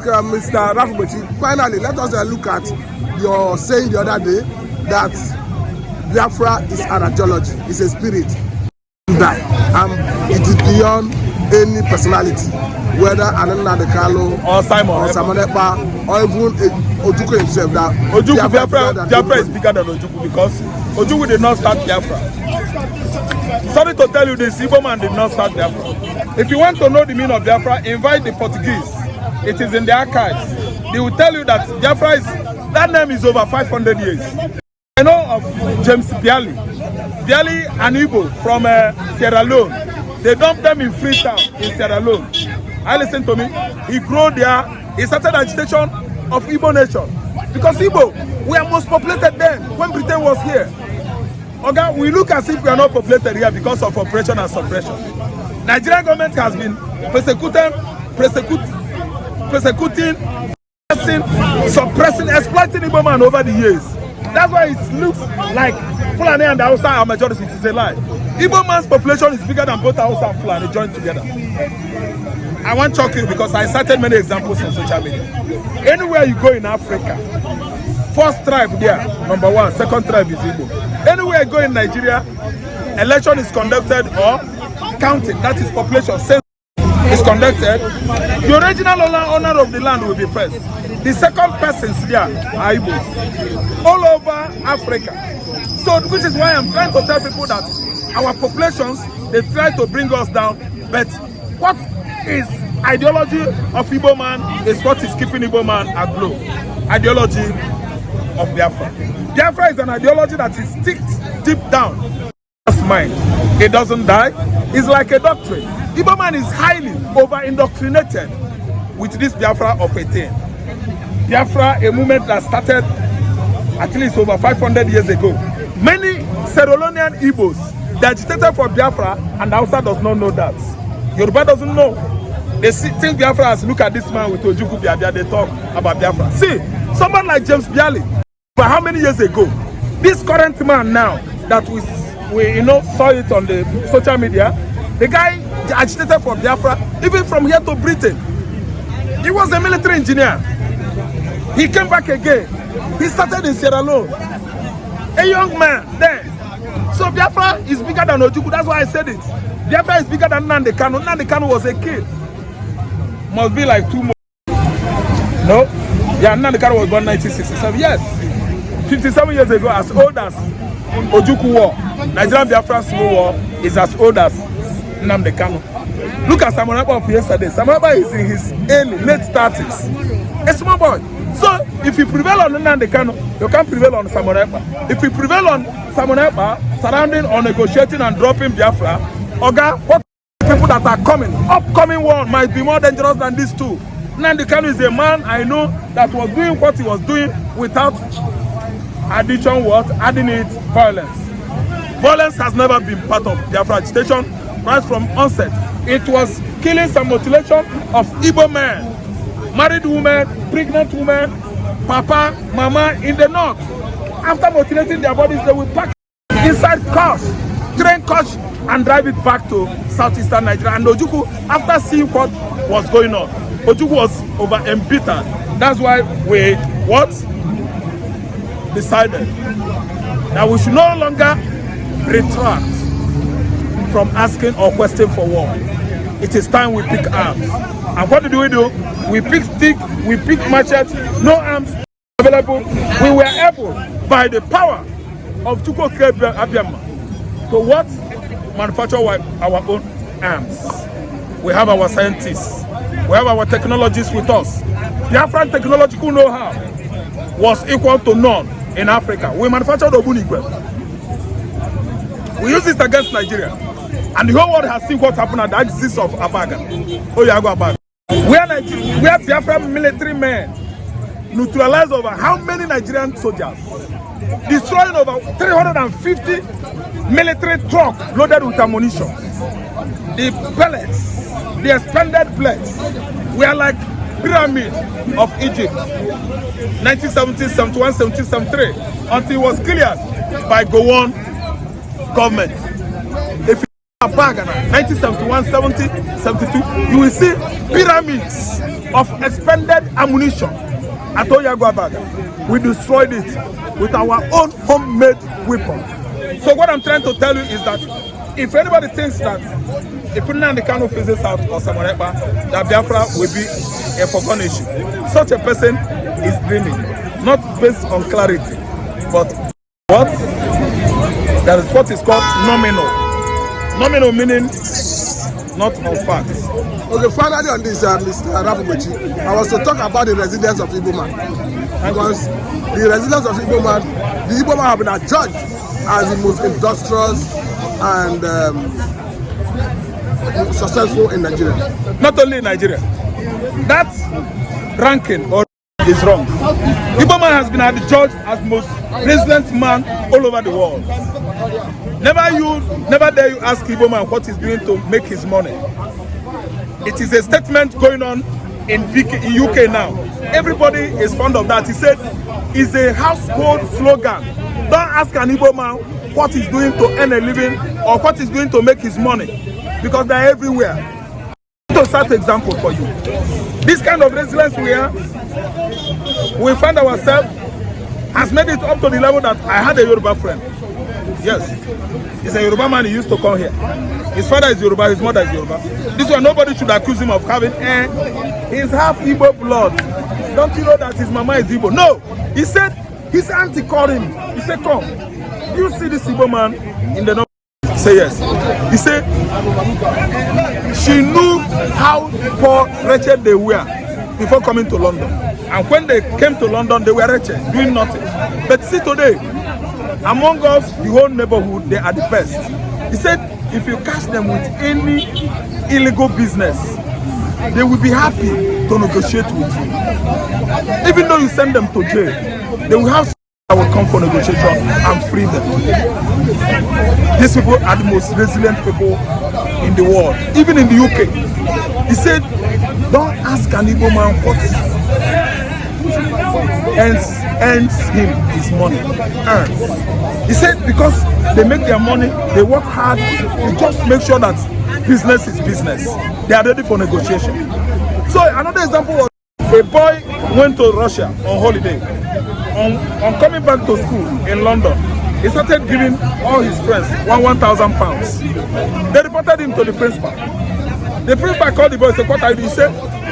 Mr. Raphael Ngbechi, finally, let us look at your saying the other day that Biafra is an ideology, it's a spirit. It is beyond any personality, whether Nnamdi Kanu or Simon Ekpa or even OJUKWU himself. Biafra is bigger than OJUKWU because OJUKWU did not start Biafra. Sorry to tell you this, Igbo man did not start Biafra. If you want to know the meaning of Biafra, invite the Portuguese. It is in the archives. They will tell you that Biafra is, that name is over 500 years. I know of James Biali and Igbo from Sierra Leone. They dumped them in Freetown in Sierra Leone. I listen to me. He grew there. He started agitation of Igbo nation. Because Igbo, we are most populated then when Britain was here. Okay, we look as if we are not populated here because of oppression and suppression. Nigerian government has been persecuting, suppressing, exploiting Igbo man over the years. That's why it looks like Fulani and Hausa are majority. It is a lie. Igbo man's population is bigger than both Hausa and Fulani joined together. I want to shock you because I cited many examples on social media. Anywhere you go in Africa, first tribe there, number one, second tribe is Igbo. Anywhere you go in Nigeria, election is conducted or counting, that is population, is conducted. The original owner of the land will be first. The second persons there are Igbos all over Africa. So which is why I'm trying to tell people that our populations, they try to bring us down, but what is ideology of Igbo man is what is keeping Igbo man aglow. Ideology of Biafra. Biafra is an ideology that is sticked deep down in mind. It doesn't die. It's like a doctrine. Igbo man is highly over-indoctrinated with this Biafra of a thing. Biafra, a movement that started at least over 500 years ago. Many Sierra Leonean Igbos, they agitated for Biafra, and Hausa does not know that. Yoruba doesn't know. They think Biafra has look at this man with OJUKWU Biafra, they talk about Biafra. See, someone like James Biali, but how many years ago? This current man now, that we saw it on the social media, the guy agitated for Biafra, even from here to Britain. He was a military engineer. He came back again. He started in Sierra Leone. A young man then. So Biafra is bigger than OJUKWU. That's why I said it. Biafra is bigger than Nnamdi Kanu. Nnamdi Kanu was a kid. Must be like 2 more. No? Yeah, Nnamdi Kanu was born 1967. Yes. 57 years ago, as old as OJUKWU War. Nigerian Biafra Civil War is as old as Nnamdi Kanu. Look at Simon Ekpa of yesterday. Simon Ekpa is in his late 30s. A small boy. So, if you prevail on Nnamdi Kanu, you can't prevail on Simon Ekpa. If you prevail on Simon Ekpa, surrounding or negotiating and dropping Biafra, Oga, what people that are coming, upcoming one might be more dangerous than these two. Nnamdi Kanu is a man I know that was doing what he was doing without adding it violence. Violence has never been part of Biafra agitation right from onset. It was killing some mutilation of Igbo men. Married women, pregnant women, papa, mama in the north. After mutilating their bodies, they will pack inside cars, train cars, and drive it back to southeastern Nigeria. And OJUKWU, after seeing what was going on, OJUKWU was over embittered. That's why we decided that we should no longer retract from asking or questioning for war. It is time we pick arms. And what did we do? We picked stick, we picked machete, no arms available. We were able, by the power of Chukwu Abiyama, to manufacture our own arms. We have our scientists, we have our technologists with us. Biafran technological know-how was equal to none in Africa. We manufactured Ogbunigwe. We use it against Nigeria. And the whole world has seen what happened at the axis of Abaga. Oyago Abaga. Where Biafra military men neutralized over how many Nigerian soldiers? Destroying over 350 military trucks loaded with ammunition. The pellets, the expanded plates, were like pyramid of Egypt. 1970, 71, 70, 73, until it was cleared by Gowon government. If you Ghana, 1971, 70, 72, you will see pyramids of expended ammunition at Oyaguabaga. We destroyed it with our own homemade weapons. So what I'm trying to tell you is that if anybody thinks that if Nnamdi Kanu phases out or Simon Ekpa, that Biafra will be a forgotten issue, such a person is dreaming, not based on clarity, but what? That is what is called nominal. Nominal meaning not on facts. Okay, finally on this, Mr. Raphael Ngbechi, I was to talk about the resilience of Igbo man. Because the resilience of Igbo man, the Igbo man have been adjudged as the most industrious and successful in Nigeria. Not only in Nigeria. That ranking or is wrong. Igbo man has been adjudged as most resilient man all over the world. Never dare you ask Igbo man what he's doing to make his money. It is a statement going on in UK now. Everybody is fond of that. He said it's a household slogan. Don't ask an Igbo man what he's doing to earn a living or what he's doing to make his money, because they're everywhere. To set an example for you, this kind of resilience we find ourselves has made it up to the level that I had a Yoruba friend. Yes, he's a Yoruba man. He used to come here. His father is Yoruba, his mother is Yoruba. This one, nobody should accuse him of having he's half Igbo blood. Don't you know that his mama is Igbo? No, he said his auntie called him. He said, come, do you see this Igbo man in the north? Say yes. He said she knew how poor, wretched they were before coming to London. And when they came to London, they were wretched, doing nothing. But see today, among us, the whole neighborhood, they are the best. He said, if you catch them with any illegal business, they will be happy to negotiate with you. Even though you send them to jail, they will have that will come for negotiation and free them. These people are the most resilient people in the world, even in the UK. He said, don't ask an Igbo man what earns him his money. He said because they make their money, they work hard, they just make sure that business is business. They are ready for negotiation. So another example was a boy went to Russia on holiday. On coming back to school in London, he started giving all his friends £1,000. They reported him to the principal. The principal called the boy and said, what are you doing? He said,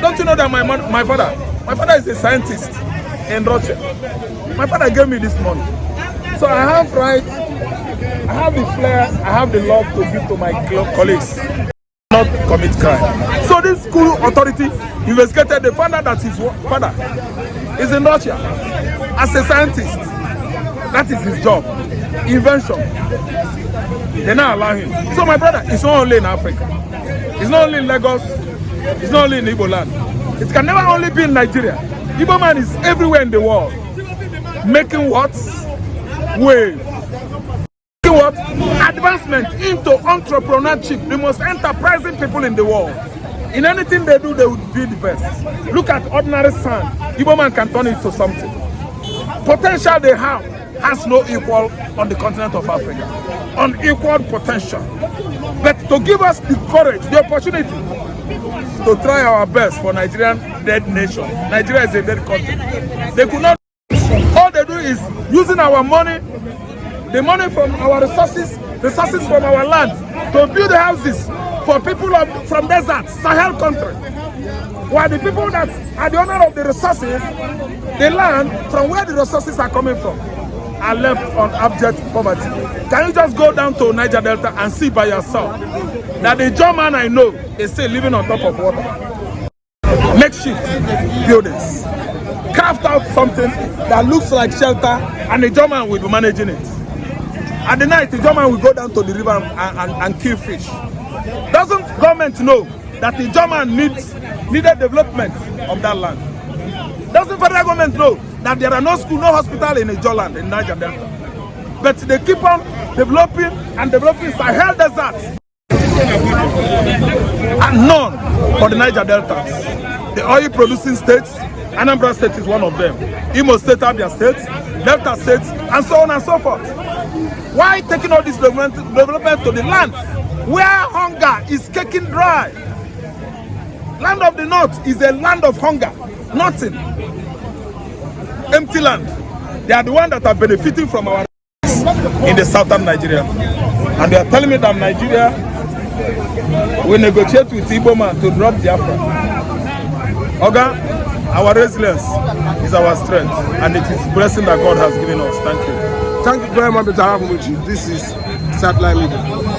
don't you know that my father is a scientist in Russia. My father gave me this money. So I have right, I have the flair, I have the love to give to my colleagues, not commit crime. So this school authority investigated, they found out that his father is in Russia as a scientist. That is his job, invention. They now allow him. So my brother, it's not only in Africa, it's not only in Lagos, it's not only in Igbo land. It can never only be in Nigeria. Igbo man is everywhere in the world, making what? Wave. Making what? Advancement into entrepreneurship, the most enterprising people in the world. In anything they do, they would be the best. Look at ordinary sand. Igbo man can turn it to something. Potential they have has no equal on the continent of Africa. Unequaled potential. But to give us the courage, the opportunity to try our best for Nigerian dead nation. Nigeria is a dead country. They could not. All they do is using our money, the money from our resources from our land, to build houses for people from desert, Sahel country. While the people that are the owner of the resources, the land from where the resources are coming from, are left on abject poverty. Can you just go down to Niger Delta and see by yourself that the German I know is still living on top of water? Makeshift buildings, carved out something that looks like shelter, and the German will be managing it. At the night, the German will go down to the river and kill fish. Doesn't government know that the German needed development of that land? Doesn't federal government know that there are no school, no hospital in Ijoland, in Niger Delta? But they keep on developing and developing Sahel desert. And none for the Niger Delta. The oil producing states, Anambra State is one of them. Imo State, Abia State, Delta State, and so on and so forth. Why taking all this development to the land where hunger is caking dry? Land of the North is a land of hunger. Nothing. Empty land. They are the ones that are benefiting from our in the southern Nigeria. And they are telling me that Nigeria will negotiate with Igbo man to drop Biafra. Oga, our resilience is our strength, and it is blessing that God has given us. Thank you. Thank you very much, Mr. Raphael Ngbechi. This is Satellite Media.